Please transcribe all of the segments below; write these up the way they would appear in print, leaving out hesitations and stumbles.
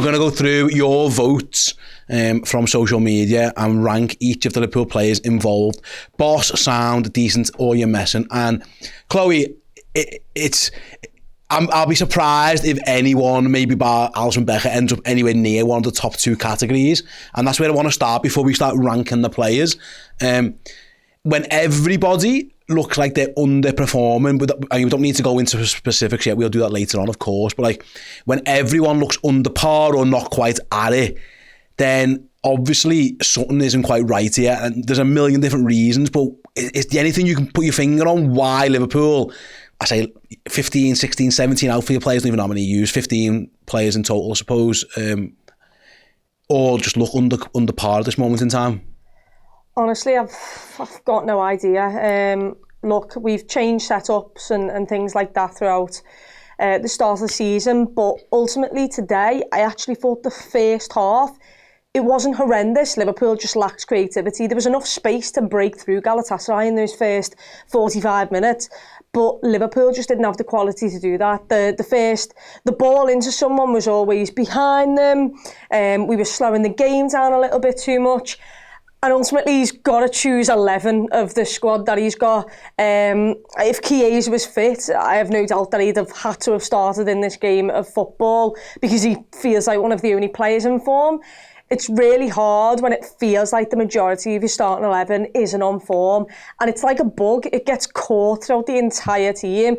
We're going to go through your votes from social media and rank each of the Liverpool players involved. Boss, sound, decent, or you're messing. And Chloe, I'll be surprised if anyone, maybe bar Alisson Becker, ends up anywhere near one of the top 2 categories. And that's where I want to start before we start ranking the players. When everybody looks like they're underperforming, and you don't need to go into specifics yet, we'll do that later on, of course, but like when everyone looks under par or not quite at it, then obviously something isn't quite right here, and there's a million different reasons, but is there anything you can put your finger on why Liverpool, I say 15, 16, 17 outfield players, don't even know how many you use, 15 players in total, I suppose, or just look under par at this moment in time? Honestly, I've got no idea. Look, we've changed setups and things like that throughout the start of the season, but ultimately today, I actually thought the first half, it wasn't horrendous. Liverpool just lacked creativity. There was enough space to break through Galatasaray in those first 45 minutes, but Liverpool just didn't have the quality to do that. The ball into someone was always behind them. We were slowing the game down a little bit too much. And ultimately, he's got to choose 11 of the squad that he's got. If Chiesa was fit, I have no doubt that he'd have had to have started in this game of football because he feels like one of the only players in form. It's really hard when it feels like the majority of your starting 11 isn't on form. And it's like a bug. It gets caught throughout the entire team.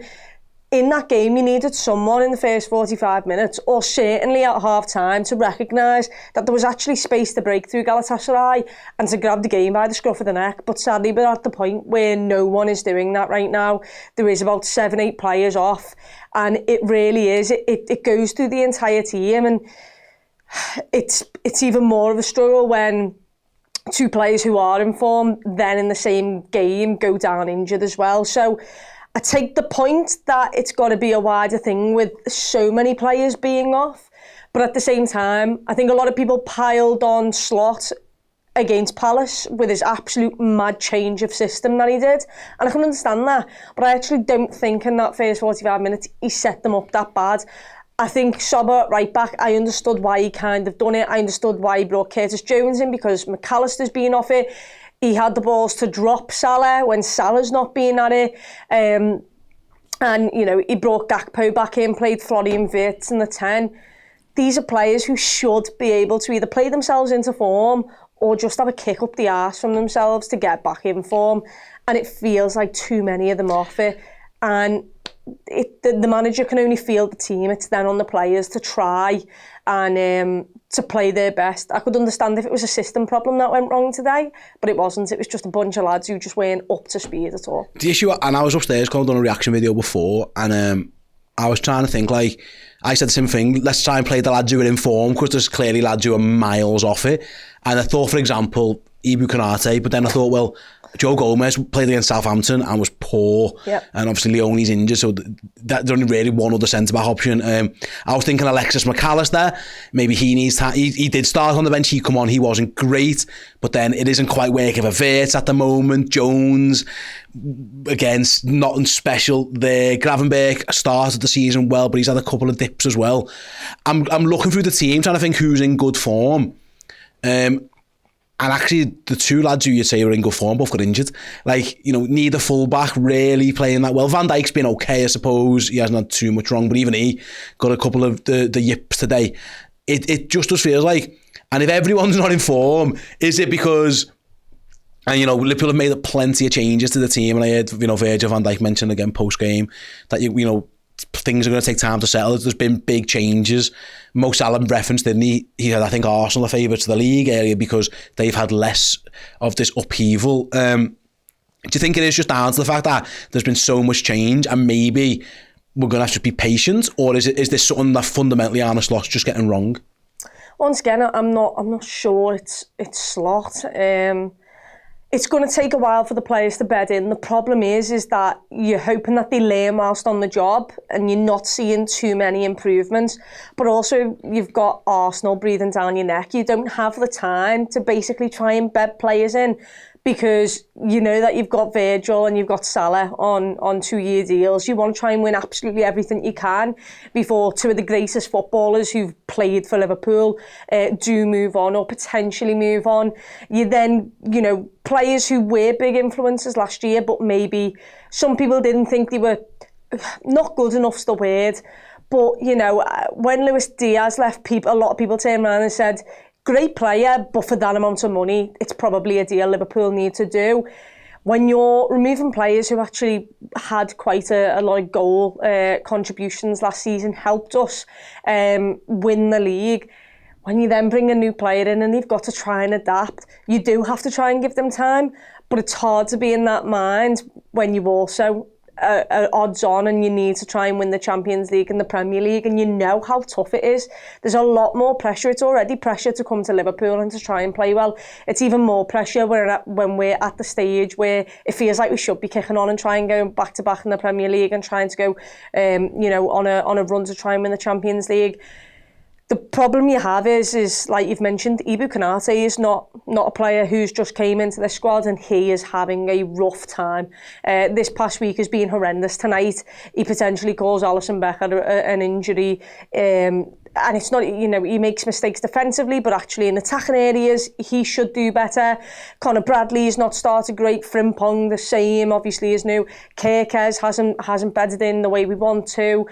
In that game, you needed someone in the first 45 minutes, or certainly at half-time, to recognise that there was actually space to break through Galatasaray and to grab the game by the scruff of the neck. But sadly, we're at the point where no one is doing that right now. There is about 7-8 players off, and it really is. It goes through the entire team, and it's even more of a struggle when 2 players who are in form then in the same game go down injured as well. So I take the point that it's got to be a wider thing with so many players being off, but at the same time, I think a lot of people piled on Slot against Palace with his absolute mad change of system that he did, and I can understand that, but I actually don't think in that first 45 minutes he set them up that bad. I think Sobber at right back, I understood why he kind of done it. I understood why he brought Curtis Jones in because McAllister's been off it. He had the balls to drop Salah when Salah's not being at it. And, you know, he brought Gakpo back in, played Florian Wirtz in the 10. These are players who should be able to either play themselves into form or just have a kick up the arse from themselves to get back in form. And it feels like too many of them off it. And the manager can only field the team. It's then on the players to try and to play their best. I could understand if it was a system problem that went wrong today, but it wasn't. It was just a bunch of lads who just weren't up to speed at all. The issue, and I was upstairs, I've done a reaction video before, and I was trying to think, like, I said the same thing, let's try and play the lads who are in form, because there's clearly lads who are miles off it. And I thought, for example, Ibu Konate, but then I thought, well, Joe Gomez played against Southampton and was poor. Yep. And obviously Leone's injured, so there's only really one other centre-back option. I was thinking Alexis McAllister, maybe he needs time. He did start on the bench, he come on, he wasn't great, but then it isn't quite working for Wirtz at the moment. Jones, against nothing special there. Gravenberch started the season well, but he's had a couple of dips as well. I'm looking through the team, trying to think who's in good form. And actually, the 2 lads who you'd say are in good form both got injured. Like, you know, neither fullback really playing that well. Van Dijk's been okay, I suppose. He hasn't had too much wrong, but even he got a couple of the yips today. It just does feel like, and if everyone's not in form, is it because, and you know, Liverpool have made plenty of changes to the team, and I heard, you know, Virgil van Dijk mentioned again post-game that, you know, things are going to take time to settle. There's been big changes. Mo Salah referenced, didn't he? He had, I think, Arsenal a favourite to the league area because they've had less of this upheaval. Do you think it is just down to the fact that there's been so much change and maybe we're going to have to be patient, or is this something that fundamentally Arne Slot's just getting wrong? Once again, I'm not sure it's Slot. It's going to take a while for the players to bed in. The problem is that you're hoping that they learn whilst on the job and you're not seeing too many improvements. But also, you've got Arsenal breathing down your neck. You don't have the time to basically try and bed players in because you know that you've got Virgil and you've got Salah on 2-year deals. You want to try and win absolutely everything you can before two of the greatest footballers who've played for Liverpool do move on or potentially move on. You then, you know, players who were big influences last year, but maybe some people didn't think they were not good enough's the word. But, you know, when Luis Diaz left, a lot of people turned around and said, great player, but for that amount of money, it's probably a deal Liverpool need to do. When you're removing players who actually had quite a lot of goal contributions last season, helped us win the league, when you then bring a new player in and you've got to try and adapt, you do have to try and give them time, but it's hard to be in that mind when you also odds on and you need to try and win the Champions League and the Premier League, and you know how tough it is. There's a lot more pressure. It's already pressure to come to Liverpool and to try and play well. It's even more pressure when we're at the stage where it feels like we should be kicking on and trying going back to back in the Premier League and trying to go you know, on a run to try and win the Champions League. The problem you have is like you've mentioned, Ibou Konaté is not a player who's just came into the squad, and he is having a rough time. This past week has been horrendous. Tonight, he potentially calls Alisson Becker an injury. And it's not, you know, he makes mistakes defensively, but actually in attacking areas, he should do better. Conor Bradley's not started great. Frimpong, the same, obviously is new. Kerkez hasn't bedded in the way we want to.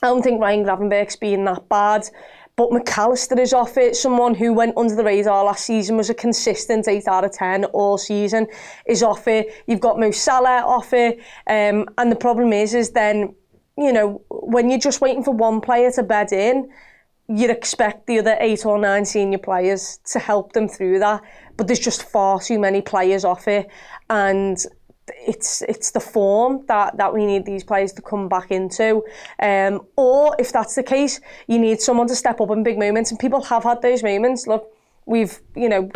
I don't think Ryan Gravenberch's been that bad, but McAllister is off it. Someone who went under the radar last season, was a consistent 8 out of 10 all season, is off it. You've got Mo Salah off it. And the problem is then, you know, when you're just waiting for one player to bed in, you'd expect the other 8 or 9 senior players to help them through that. But there's just far too many players off it. And it's the form that we need these players to come back into, or if that's the case, you need someone to step up in big moments, and people have had those moments. Look, we've, you know,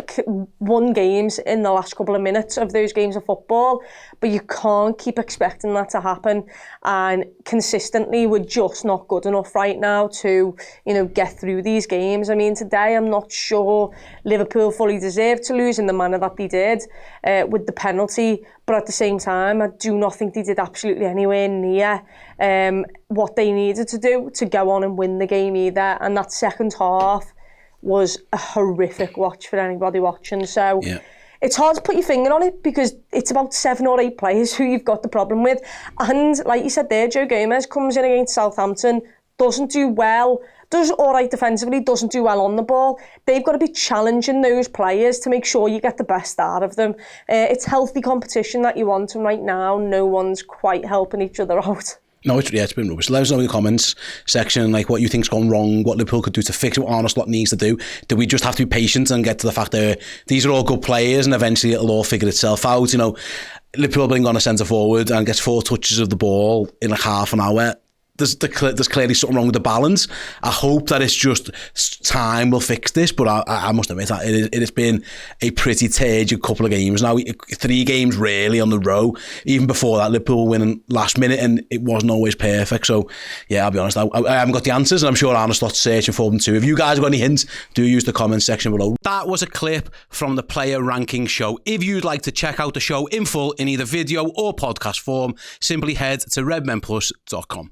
won games in the last couple of minutes of those games of football, but you can't keep expecting that to happen, and consistently we're just not good enough right now to, you know, get through these games. I mean, today I'm not sure Liverpool fully deserved to lose in the manner that they did with the penalty, but at the same time I do not think they did absolutely anywhere near what they needed to do to go on and win the game either. And that second half was a horrific watch for anybody watching. So it's hard to put your finger on it, because it's about 7 or 8 players who you've got the problem with. And like you said there, Joe Gomez comes in against Southampton, doesn't do well, does all right defensively, doesn't do well on the ball. They've got to be challenging those players to make sure you get the best out of them. It's healthy competition that you want, and right now no one's quite helping each other out. No, it's been rubbish. Let us know in the comments section, like, what you think's gone wrong, what Liverpool could do to fix it, what Arne Slot needs to do. Do we just have to be patient and get to the fact that these are all good players and eventually it'll all figure itself out? You know, Liverpool bring on a centre forward and gets 4 touches of the ball in like half an hour. There's clearly something wrong with the balance. I hope that it's just time will fix this, but I must admit that it has been a pretty turgid couple of games now. 3 games really on the row. Even before that, Liverpool winning last minute, and it wasn't always perfect. So yeah, I'll be honest, I haven't got the answers, and I'm sure Arne Slot's searching for them too. If you guys have got any hints, do use the comments section below. That was a clip from the Player Ranking Show. If you'd like to check out the show in full in either video or podcast form, simply head to redmenplus.com.